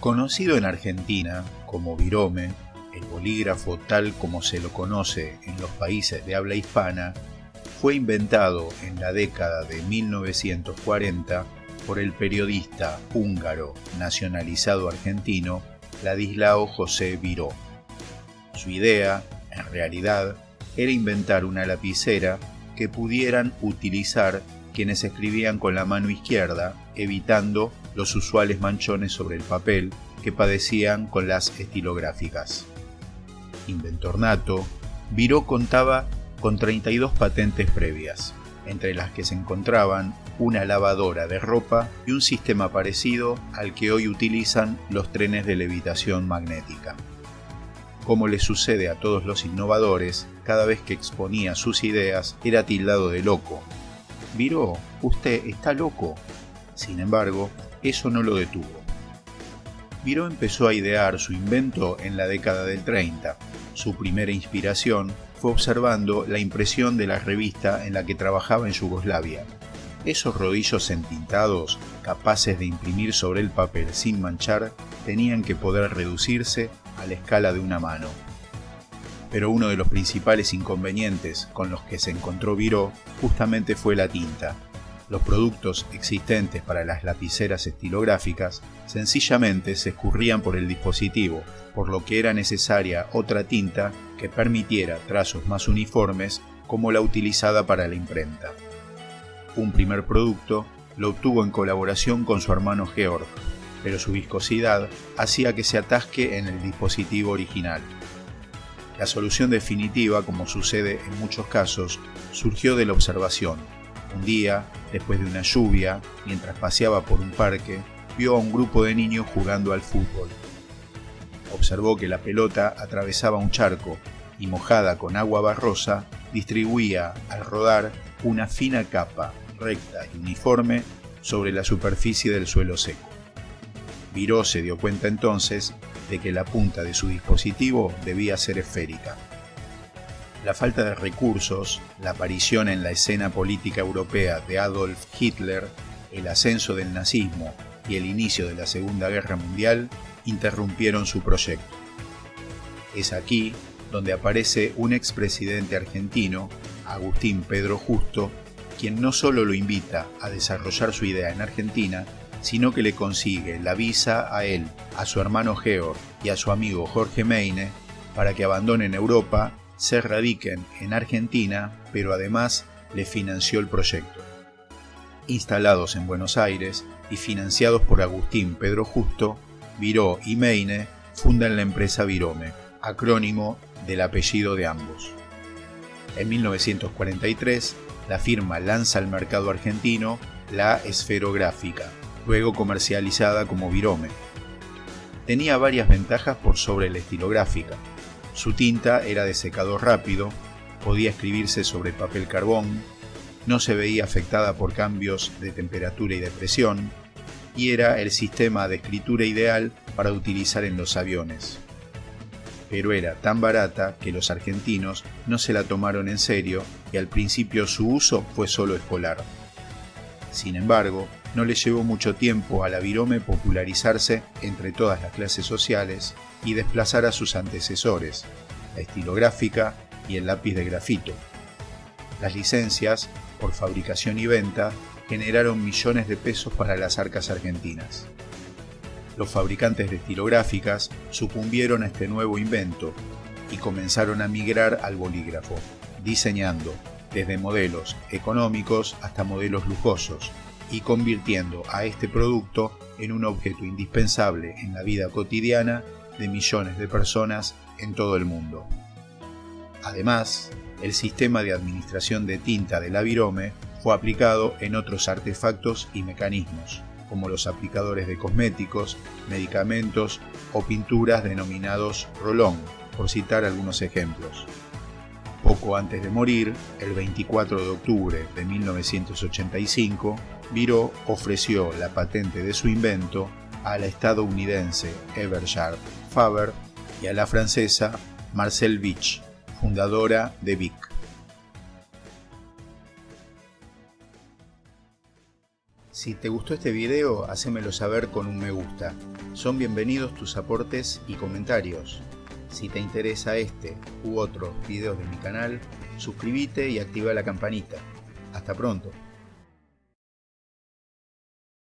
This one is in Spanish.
Conocido en Argentina como virome, el bolígrafo tal como se lo conoce en los países de habla hispana, fue inventado en la década de 1940 por el periodista húngaro nacionalizado argentino Ladislao José Biró. Su idea, en realidad, era inventar una lapicera que pudieran utilizar quienes escribían con la mano izquierda, evitando los usuales manchones sobre el papel que padecían con las estilográficas. Inventor nato, Biró contaba con 32 patentes previas, entre las que se encontraban una lavadora de ropa y un sistema parecido al que hoy utilizan los trenes de levitación magnética. Como le sucede a todos los innovadores, cada vez que exponía sus ideas era tildado de loco. «Biró, usted está loco». Sin embargo, eso no lo detuvo. Biró empezó a idear su invento en la década del 30. Su primera inspiración fue observando la impresión de la revista en la que trabajaba en Yugoslavia. Esos rodillos entintados, capaces de imprimir sobre el papel sin manchar, tenían que poder reducirse a la escala de una mano. Pero uno de los principales inconvenientes con los que se encontró Biró justamente fue la tinta. Los productos existentes para las lapiceras estilográficas sencillamente se escurrían por el dispositivo, por lo que era necesaria otra tinta que permitiera trazos más uniformes como la utilizada para la imprenta. Un primer producto lo obtuvo en colaboración con su hermano Georg, pero su viscosidad hacía que se atasque en el dispositivo original. La solución definitiva, como sucede en muchos casos, surgió de la observación. Un día, después de una lluvia, mientras paseaba por un parque, vio a un grupo de niños jugando al fútbol. Observó que la pelota atravesaba un charco y, mojada con agua barrosa, distribuía, al rodar, una fina capa, recta y uniforme, sobre la superficie del suelo seco. Biró se dio cuenta entonces de que la punta de su dispositivo debía ser esférica. La falta de recursos, la aparición en la escena política europea de Adolf Hitler, el ascenso del nazismo y el inicio de la Segunda Guerra Mundial interrumpieron su proyecto. Es aquí donde aparece un expresidente argentino, Agustín Pedro Justo, quien no solo lo invita a desarrollar su idea en Argentina, sino que le consigue la visa a él, a su hermano Georg y a su amigo Jorge Meine para que abandonen Europa, se radiquen en Argentina, pero además le financió el proyecto. Instalados en Buenos Aires y financiados por Agustín Pedro Justo, Biró y Meine fundan la empresa Virome, acrónimo del apellido de ambos. En 1943, la firma lanza al mercado argentino la esferográfica, luego comercializada como virome. Tenía varias ventajas por sobre la estilográfica. Su tinta era de secado rápido, podía escribirse sobre papel carbón, no se veía afectada por cambios de temperatura y de presión, y era el sistema de escritura ideal para utilizar en los aviones. Pero era tan barata que los argentinos no se la tomaron en serio y al principio su uso fue solo escolar. Sin embargo, no le llevó mucho tiempo a la virome popularizarse entre todas las clases sociales y desplazar a sus antecesores, la estilográfica y el lápiz de grafito. Las licencias, por fabricación y venta, generaron millones de pesos para las arcas argentinas. Los fabricantes de estilográficas sucumbieron a este nuevo invento y comenzaron a migrar al bolígrafo, diseñando desde modelos económicos hasta modelos lujosos, y convirtiendo a este producto en un objeto indispensable en la vida cotidiana de millones de personas en todo el mundo. Además, el sistema de administración de tinta de la virome fue aplicado en otros artefactos y mecanismos, como los aplicadores de cosméticos, medicamentos o pinturas denominados rolón, por citar algunos ejemplos. Poco antes de morir, el 24 de octubre de 1985, Biró ofreció la patente de su invento a la estadounidense Eversharp Faber y a la francesa Marcel Bich, fundadora de Bic. Si te gustó este video, hacémelo saber con un me gusta. Son bienvenidos tus aportes y comentarios. Si te interesa este u otros videos de mi canal, suscríbete y activa la campanita. Hasta pronto.